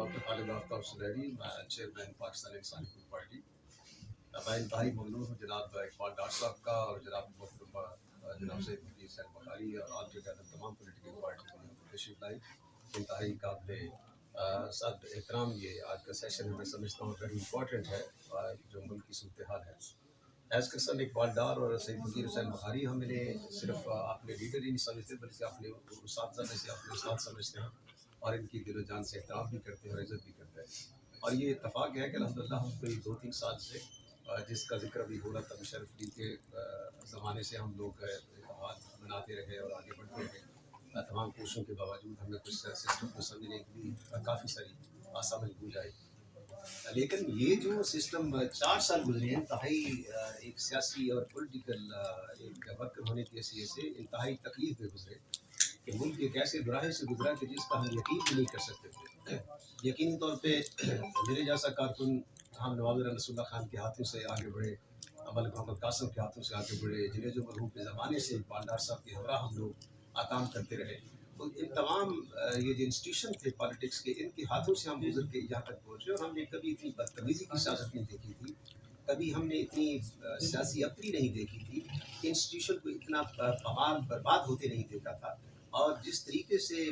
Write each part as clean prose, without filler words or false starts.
Doctor Khalid Aftab Suraini, मैं chairman Pakistan इंसानी हकूक़ party. मैं इंतहाई ममनून हूँ जनाब इकबाल डार साहब का और जनाब सैयद फकीर सैन बखारी और आप जो कहते हैं तमाम पोलिटिकल पार्टी को तशरीफ लाई। इंतहाई काबिल सद एहतराम ये आज का सेशन है, मैं समझता हूँ वेरी इंपॉर्टेंट है जो मुल्क की सूरत हाल है। एज कंसर्न इकबाल डार और सैयद फकीर सैन बखारी हमने सिर्फ अपने लीडर ही नहीं समझते बल्कि अपने उस्ताद में से अपने उस्ताद समझते हैं और इनकी दिलो जान से एहतराम भी करते हैं और इज़्ज़त भी करते हैं। और ये इत्तफाक़ है कि अल्हम्दुलिल्लाह हम कोई 2-3 साल से जिसका जिक्र भी हो रहा था मुशर्रफ लीग के ज़माने से हम लोग इत्तेहाद बनाते रहे और आगे बढ़ते रहे। तमाम कोशिशों के बावजूद हमें कुछ सिस्टम को समझने की भी काफ़ी सारी आसामी भूल आई। लेकिन ये जो सिस्टम 4 साल गुजरे हैं इंतहाई एक सियासी और पॉलिटिकल एक वर्कर होने की हैसियत से इंतहाई तकलीफ में गुजरे कि मुल्क एक ऐसे दुराहे से गुजरा कि जिसका हम यकीन भी नहीं कर सकते थे। यकीनी तौर पे मेरे जैसा कारकुन हम नवाब रसूलुल्लाह खान के हाथों से आगे बढ़े, मलिक मोहम्मद कासिम के हाथों से आगे बढ़े, जिन्हें जो मरहूम के ज़माने से इकबाल डार साहब के हमरा हम लोग काम करते रहे। तो इन तमाम ये जो इंस्टीट्यूशन थे पॉलिटिक्स के, इनके हाथों से हम गुजर के यहाँ तक पहुँचे और हमने कभी इतनी बदतमीज़ी की सियासत नहीं देखी थी, कभी हमने इतनी सियासी अकड़ी नहीं देखी थी, इंस्टीट्यूशन को इतना बहाल बर्बाद होते नहीं देखा था। और जिस तरीके से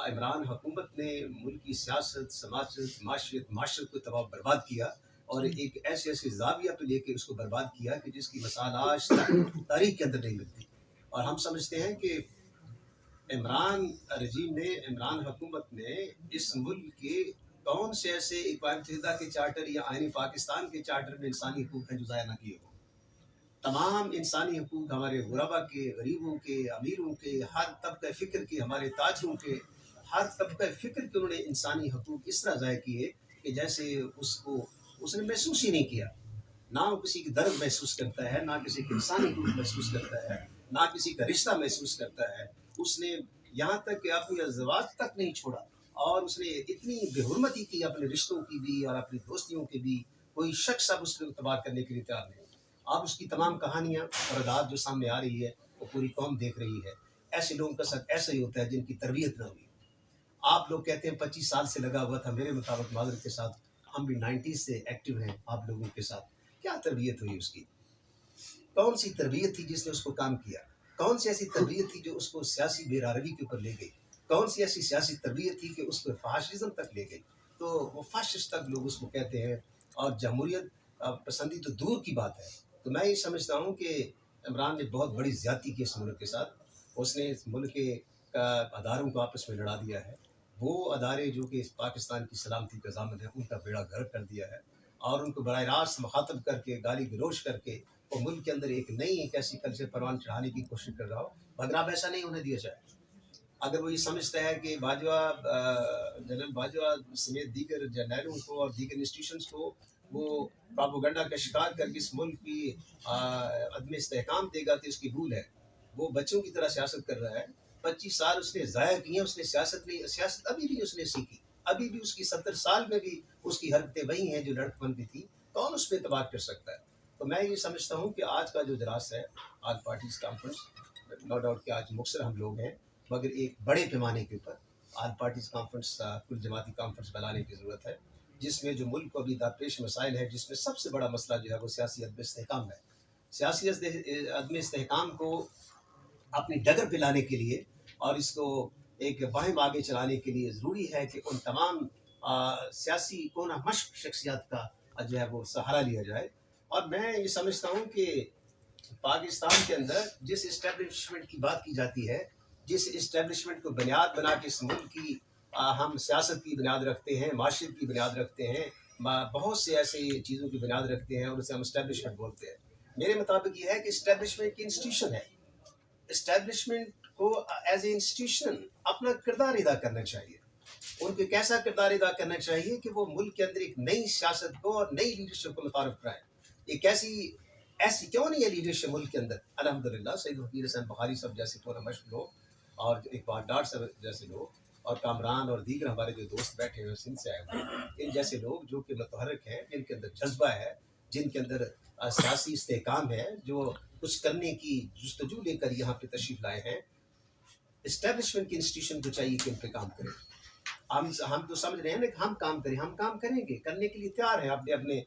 इमरान हुकूमत ने मुल्क की सियासत, समाजियत, माशरत को तबाह बर्बाद किया और एक ऐसे ज़ाविया पे लेके उसको बर्बाद किया कि जिसकी मिसाल आज तक तारीख के अंदर नहीं मिलती। और हम समझते हैं कि इमरान रजीम ने, इमरान हुकूमत ने इस मुल्क के कौन से ऐसे अक़वाम मुत्तहिदा के चार्टर या आईन पाकिस्तान के चार्टर में इंसानी हकूक़ हैं जो ज़ाया न किए हो। तमाम इंसानी हकूक़ हमारे गुरबा के, गरीबों के, अमीरों के, हर तबका फ़िक्र के, हमारे ताजरों के, हर तबका फ़िक्र के उन्होंने इंसानी हकूक़ इस तरह ज़ाया किए कि जैसे उसने महसूस ही नहीं किया। ना वो किसी की दर्द महसूस करता है, ना किसी के इंसानी हकूक़ महसूस करता है, ना किसी का रिश्ता महसूस करता है। उसने यहाँ तक कि अपनी अज़वाज तक नहीं छोड़ा और उसने इतनी बेहुरमती की अपने रिश्तों की भी और अपनी दोस्तियों की भी, कोई शख्स अब उस पर एतबार करने के लिए तैयार नहीं। अब उसकी तमाम कहानियाँ और अदात जो सामने आ रही है वो पूरी कौम देख रही है। ऐसे लोगों का साथ ऐसा ही होता है जिनकी तरबियत ना हुई। आप लोग कहते हैं 25 साल से लगा हुआ था, मेरे मुताबिक माज़रत के साथ हम भी 90 से एक्टिव हैं आप लोगों के साथ। क्या तरबियत हुई उसकी? कौन सी तरबियत थी जिसने उसको काम किया? कौन सी ऐसी तरबियत थी जो उसको सियासी बेरारवी के ऊपर ले गई? कौन सी ऐसी सियासी तरबियत थी कि उसको फाशिज़्म तक ले गई? तो वो फाशिस्ट तक लोग उसको कहते हैं और जमहूरियत पसंदी तो दूर की बात है। तो मैं ये समझता हूँ कि इमरान ने बहुत बड़ी ज़्यादती की इस मुल्क के साथ। उसने इस मुल्क के अदारों को आपस में लड़ा दिया है। वो अदारे जो कि पाकिस्तान की सलामती का ज़ामिन है, उनका बेड़ा गर्क कर दिया है और उनको बराह रास्त मुखातब करके, गाली गलौज करके वो मुल्क के अंदर एक ऐसी कल्चर परवान चढ़ाने की कोशिश कर रहा हो, मगर अब ऐसा नहीं होने दिया जाए। अगर वो ये समझता है कि जनरल बाजवा समेत दीगर जर्नैलों को और दीगर इंस्टीट्यूशंस को वो प्रोपेगेंडा का शिकार करके इस मुल्क की अदम इस्तेहकाम देगा तो इसकी भूल है। वो बच्चों की तरह सियासत कर रहा है। 25 साल उसने ज़ाया किए, उसने सियासत अभी भी उसने सीखी। अभी भी उसकी 70 साल में भी उसकी हरकतें वही हैं जो लड़कपन की थी। कौन उस पर एतबार कर सकता है? तो मैं ये समझता हूँ कि आज का जो इजलास है, आज पार्टीज़ कॉन्फ्रेंस, नो डाउट कि आज मुक्सर हम लोग हैं, मगर एक बड़े पैमाने के ऊपर आज पार्टीज़ कॉन्फ्रेंस, कुल जमाती कॉन्फ्रेंस बनाने की ज़रूरत है, जिसमें जो मुल्क को अभी दरपेश मसाइल है, जिसमें सबसे बड़ा मसला जो है वो सियासी अदम इस्तेहकाम है। सियासी अदम इस्तेहकाम को अपनी डगर पे लाने के लिए और इसको एक बाहिम आगे चलाने के लिए ज़रूरी है कि उन तमाम सियासी कोना मश्क शख्सियात का जो है वो सहारा लिया जाए। और मैं ये समझता हूँ कि पाकिस्तान के अंदर जिस इस्टेब्लिशमेंट की बात की जाती है, जिस इस्टेब्लिशमेंट को बुनियाद बना के इस मुल्क की हम सियासत की बुनियाद रखते हैं, माशरत की बुनियाद रखते हैं, बहुत से ऐसे चीज़ों की बुनियाद रखते हैं और उसे हम इस्टेब्लिशमेंट बोलते हैं। मेरे मुताबिक ये है कि इस्टेब्लिशमेंट की इंस्टीट्यूशन है। इस्टेब्लिशमेंट को एज ए इंस्टीट्यूशन अपना किरदार अदा करना चाहिए। उनको कैसा किरदार अदा करना चाहिए कि वो मुल्क के अंदर एक नई सियासत को और नई लीडरशिप को मुतारफ़ कराएँ। एक ऐसी क्यों नहीं है लीडरशिप मुल्क के अंदर? अल्हम्दुलिल्लाह सैयद फकीर हसन बखारी साहब जैसे पुरमश्क लोग और इकबाल डार साहब जैसे लोग और कामरान और दीगर हमारे जो दोस्त बैठे हुए सिंध से आए हुए, इन जैसे लोग जो कि मुतहर्रिक हैं, जिनके अंदर जज्बा है, जिनके अंदर सियासी इस्तेहकाम है, जो कुछ करने की जुस्तजू लेकर यहाँ पे तशरीफ़ लाए हैं। इस्टेब्लिशमेंट की इंस्टीट्यूशन को चाहिए कि उन पे काम करें। ہم تو سمجھ رہے ہیں نا کہ ہم کام کریں، ہم کام کریں گے، کرنے کے لیے تیار ہیں اپنے اپنے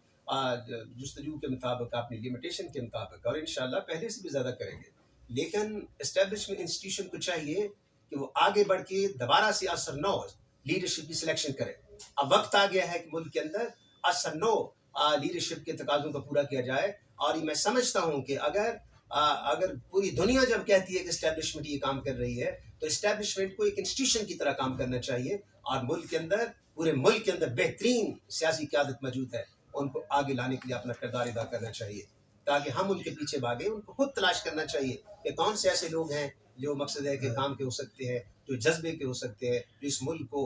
جستجو کے مطابق، اپنی لمیٹیشن کے مطابق، اور انشاءاللہ پہلے سے بھی زیادہ کریں گے. لیکن اسٹیبلشمنٹ انسٹیٹیوشن کو چاہیے کہ وہ آگے بڑھ کے دوبارہ سے اثر نو لیڈرشپ کی سلیکشن کرے. اب وقت آ گیا ہے کہ ملک کے اندر اثر نو لیڈرشپ کے تقاضوں کو پورا کیا جائے. اور میں سمجھتا ہوں کہ اگر پوری دنیا جب کہتی ہے کہ اسٹیبلشمنٹ یہ کام کر رہی ہے تو اسٹیبلشمنٹ کو ایک انسٹیٹیوشن کی طرح کام کرنا چاہیے. اور ملک کے اندر، پورے ملک کے اندر بہترین سیاسی قیادت موجود ہے، ان کو آگے لانے کے لیے اپنا کردار ادا کرنا چاہیے، تاکہ ہم ان کے پیچھے بھاگیں. ان کو خود تلاش کرنا چاہیے کہ کون سے ایسے لوگ ہیں جو مقصد ہے کہ کام کے ہو سکتے ہیں، جو جذبے کے ہو سکتے ہیں، جو اس ملک کو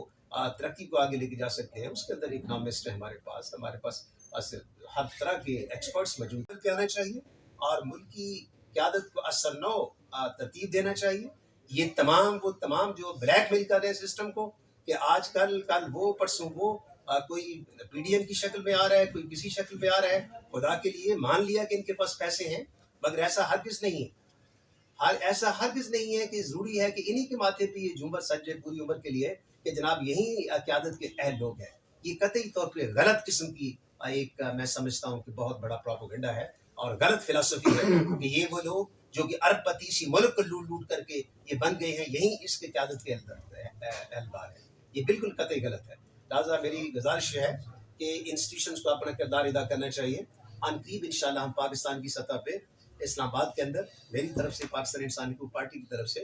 ترقی کو آگے لے کے جا سکتے ہیں. اس کے اندر اکنامسٹ ہے ہمارے پاس ہر طرح کے ایکسپرٹس موجود ہیں. آنا چاہیے اور ملک کی قیادت کو اثر نو ترتیب دینا چاہیے. یہ تمام جو بلیک میل کر رہے ہیں سسٹم کو کہ آج کل وہ پرسوں وہ کوئی پی ڈی ایم کی شکل میں آ رہا ہے، کوئی کسی شکل میں آ رہا ہے. خدا کے لیے مان لیا کہ ان کے پاس پیسے ہیں، مگر ایسا ہرگز نہیں ہے. ایسا ہرگز نہیں ہے کہ ضروری ہے کہ انہی کے ماتھے پہ یہ جھومر سج جائے پوری عمر کے لیے کہ جناب یہی قیادت کے اہل لوگ ہیں. یہ قطعی طور پہ غلط قسم کی ایک میں سمجھتا ہوں کہ بہت بڑا پروپیگنڈا ہے اور غلط فلسفی ہے کہ یہ وہ لوگ جو کہ ارب پتی اسی ملک کو لوٹ کر کے یہ بن گئے ہیں، یہی اس کے قیادت کے اہلکار ہیں. یہ بالکل قطعی غلط ہے. لہٰذا میری گزارش ہے کہ انسٹیٹیوشنز کو اپنا کردار ادا کرنا چاہیے. ان قریب انشاءاللہ ہم پاکستان کی سطح پہ اسلام آباد کے اندر میری طرف سے، پاکستان انسانی حقوق پارٹی کی طرف سے